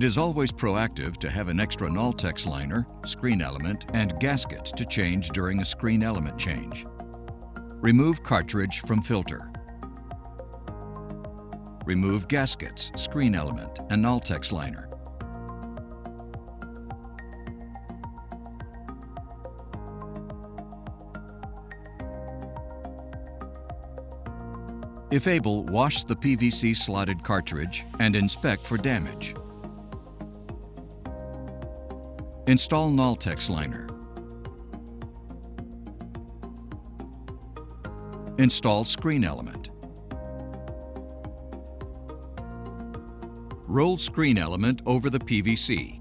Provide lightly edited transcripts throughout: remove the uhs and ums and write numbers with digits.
is always proactive to have an extra Naltex liner, screen element, and gaskets to change during a screen element change. Remove cartridge from filter. Remove gaskets, screen element, and Naltex liner. If able, wash the PVC slotted cartridge and inspect for damage. Install Naltex liner. Install screen element. Roll screen element over the PVC.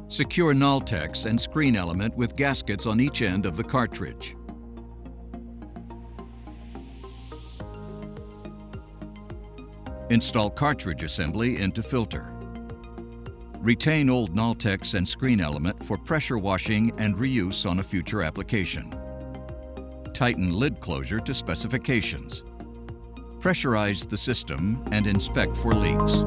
Secure Naltex and screen element with gaskets on each end of the cartridge. Install cartridge assembly into filter. Retain old Naltex and screen element for pressure washing and reuse on a future application. Tighten lid closure to specifications. Pressurize the system and inspect for leaks.